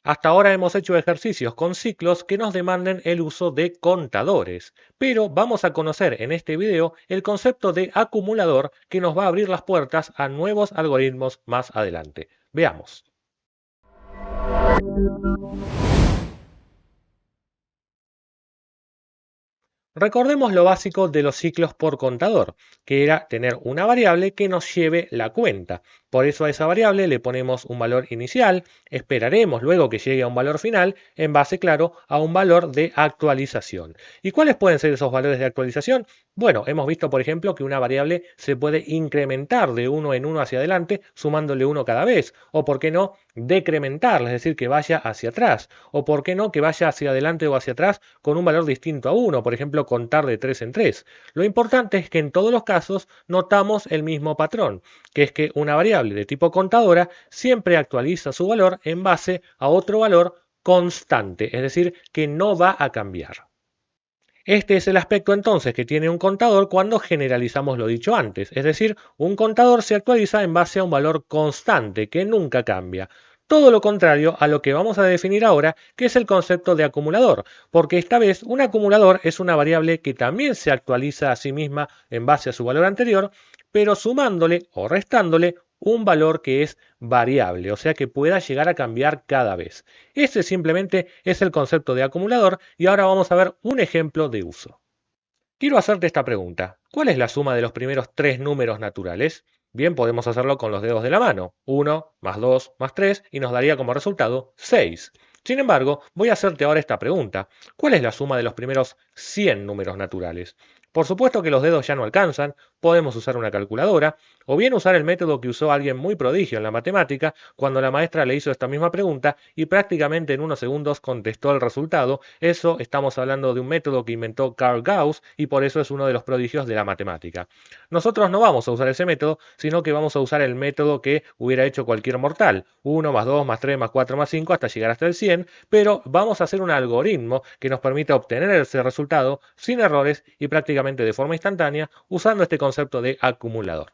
Hasta ahora hemos hecho ejercicios con ciclos que nos demanden el uso de contadores, pero vamos a conocer en este video el concepto de acumulador que nos va a abrir las puertas a nuevos algoritmos más adelante. Veamos. Recordemos lo básico de los ciclos por contador, que era tener una variable que nos lleve la cuenta. Por eso a esa variable le ponemos un valor inicial, esperaremos luego que llegue a un valor final, en base, claro, a un valor de actualización. ¿Y cuáles pueden ser esos valores de actualización? Bueno, hemos visto, por ejemplo, que una variable se puede incrementar de uno en uno hacia adelante, sumándole uno cada vez, o por qué no, decrementarla, es decir, que vaya hacia atrás, o por qué no, que vaya hacia adelante o hacia atrás con un valor distinto a uno, por ejemplo, contar de 3 en 3. Lo importante es que en todos los casos notamos el mismo patrón, que es que una variable de tipo contadora siempre actualiza su valor en base a otro valor constante, es decir, que no va a cambiar. Este es el aspecto entonces que tiene un contador cuando generalizamos lo dicho antes, es decir, un contador se actualiza en base a un valor constante que nunca cambia. Todo lo contrario a lo que vamos a definir ahora, que es el concepto de acumulador, porque esta vez un acumulador es una variable que también se actualiza a sí misma en base a su valor anterior, pero sumándole o restándole un valor que es variable, o sea que pueda llegar a cambiar cada vez. Ese simplemente es el concepto de acumulador y ahora vamos a ver un ejemplo de uso. Quiero hacerte esta pregunta. ¿Cuál es la suma de los primeros tres números naturales? Bien, podemos hacerlo con los dedos de la mano. 1 más 2 más 3 y nos daría como resultado 6. Sin embargo, voy a hacerte ahora esta pregunta. ¿Cuál es la suma de los primeros 100 números naturales? Por supuesto que los dedos ya no alcanzan, podemos usar una calculadora, o bien usar el método que usó alguien muy prodigio en la matemática cuando la maestra le hizo esta misma pregunta y prácticamente en unos segundos contestó el resultado. Eso estamos hablando de un método que inventó Carl Gauss y por eso es uno de los prodigios de la matemática. Nosotros no vamos a usar ese método, sino que vamos a usar el método que hubiera hecho cualquier mortal. 1 más 2 más 3 más 4 más 5 hasta llegar hasta el 100, pero vamos a hacer un algoritmo que nos permita obtener ese resultado sin errores y prácticamente de forma instantánea usando este concepto de acumulador.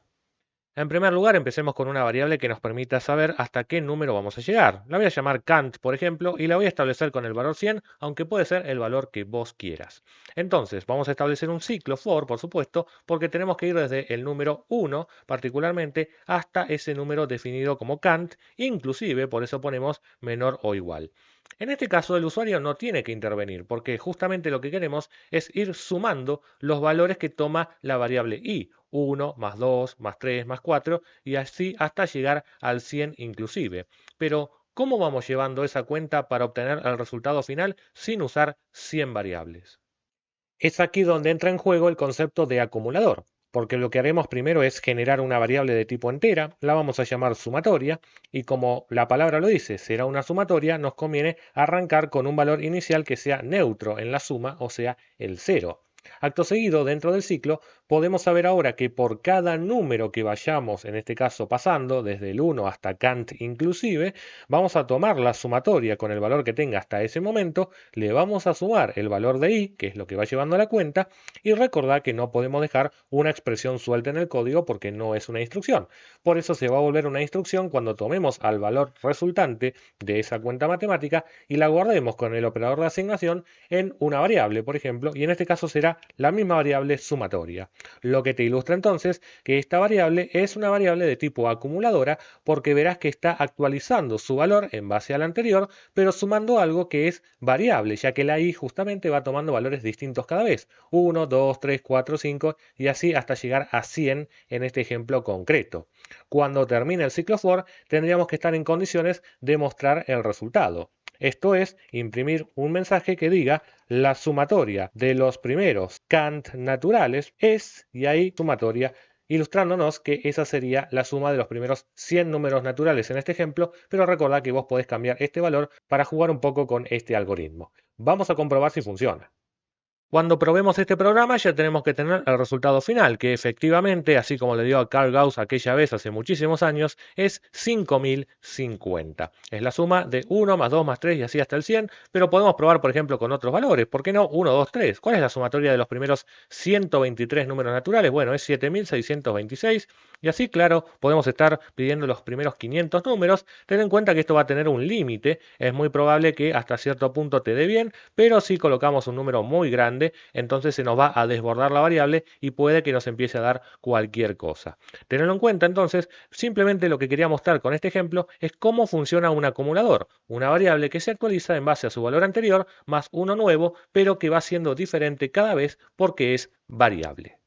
En primer lugar, empecemos con una variable que nos permita saber hasta qué número vamos a llegar. La voy a llamar Kant, por ejemplo, y la voy a establecer con el valor 100, aunque puede ser el valor que vos quieras. Entonces, vamos a establecer un ciclo for, por supuesto, porque tenemos que ir desde el número 1, particularmente, hasta ese número definido como Kant, inclusive, por eso ponemos menor o igual. En este caso, el usuario no tiene que intervenir, porque justamente lo que queremos es ir sumando los valores que toma la variable i. 1 más 2 más 3 más 4 y así hasta llegar al 100 inclusive. Pero, ¿cómo vamos llevando esa cuenta para obtener el resultado final sin usar 100 variables? Es aquí donde entra en juego el concepto de acumulador, porque lo que haremos primero es generar una variable de tipo entera, la vamos a llamar sumatoria, y como la palabra lo dice, será una sumatoria, nos conviene arrancar con un valor inicial que sea neutro en la suma, o sea, el cero. Acto seguido, dentro del ciclo, podemos saber ahora que por cada número que vayamos, en este caso pasando, desde el 1 hasta Kant inclusive, vamos a tomar la sumatoria con el valor que tenga hasta ese momento, le vamos a sumar el valor de i, que es lo que va llevando a la cuenta, y recordar que no podemos dejar una expresión suelta en el código porque no es una instrucción. Por eso se va a volver una instrucción cuando tomemos al valor resultante de esa cuenta matemática y la guardemos con el operador de asignación en una variable, por ejemplo, y en este caso será la misma variable sumatoria. Lo que te ilustra entonces que esta variable es una variable de tipo acumuladora porque verás que está actualizando su valor en base al anterior, pero sumando algo que es variable, ya que la i justamente va tomando valores distintos cada vez. 1, 2, 3, 4, 5 y así hasta llegar a 100 en este ejemplo concreto. Cuando termine el ciclo for, tendríamos que estar en condiciones de mostrar el resultado. Esto es, imprimir un mensaje que diga la sumatoria de los primeros Kant naturales es, y ahí sumatoria, ilustrándonos que esa sería la suma de los primeros 100 números naturales en este ejemplo, pero recordad que vos podés cambiar este valor para jugar un poco con este algoritmo. Vamos a comprobar si funciona. Cuando probemos este programa ya tenemos que tener el resultado final, que efectivamente, así como le dio a Carl Gauss aquella vez hace muchísimos años, es 5050. Es la suma de 1 más 2 más 3 y así hasta el 100, pero podemos probar, por ejemplo, con otros valores. ¿Por qué no? 1, 2, 3. ¿Cuál es la sumatoria de los primeros 123 números naturales? Bueno, es 7626. Y así, claro, podemos estar pidiendo los primeros 500 números. Ten en cuenta que esto va a tener un límite. Es muy probable que hasta cierto punto te dé bien, pero si colocamos un número muy grande, entonces se nos va a desbordar la variable y puede que nos empiece a dar cualquier cosa. Tenerlo en cuenta, entonces, simplemente lo que quería mostrar con este ejemplo es cómo funciona un acumulador, una variable que se actualiza en base a su valor anterior más uno nuevo, pero que va siendo diferente cada vez porque es variable.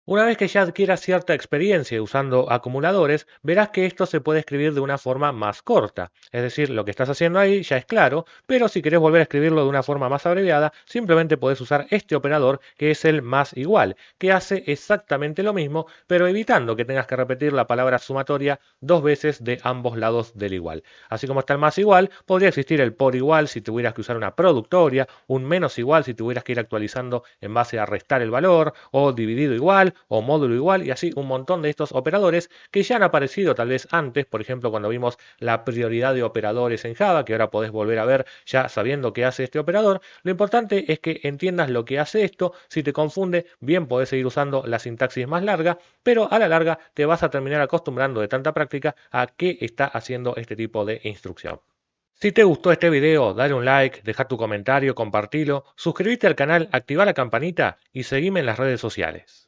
Una vez que ya adquieras cierta experiencia usando acumuladores, verás que esto se puede escribir de una forma más corta. Es decir, lo que estás haciendo ahí ya es claro, pero si querés volver a escribirlo de una forma más abreviada, simplemente podés usar este operador que es el más igual, que hace exactamente lo mismo, pero evitando que tengas que repetir la palabra sumatoria dos veces de ambos lados del igual. Así como está el más igual, podría existir el por igual si tuvieras que usar una productoria, un menos igual si tuvieras que ir actualizando en base a restar el valor, o dividido igual, o módulo igual, y así un montón de estos operadores que ya han aparecido tal vez antes, por ejemplo cuando vimos la prioridad de operadores en Java, que ahora podés volver a ver ya sabiendo qué hace este operador. Lo importante es que entiendas lo que hace esto. Si te confunde, bien podés seguir usando la sintaxis más larga, pero a la larga te vas a terminar acostumbrando de tanta práctica a qué está haciendo este tipo de instrucción. Si te gustó este video, dale un like, deja tu comentario, compartilo, suscríbete al canal, activa la campanita y seguime en las redes sociales.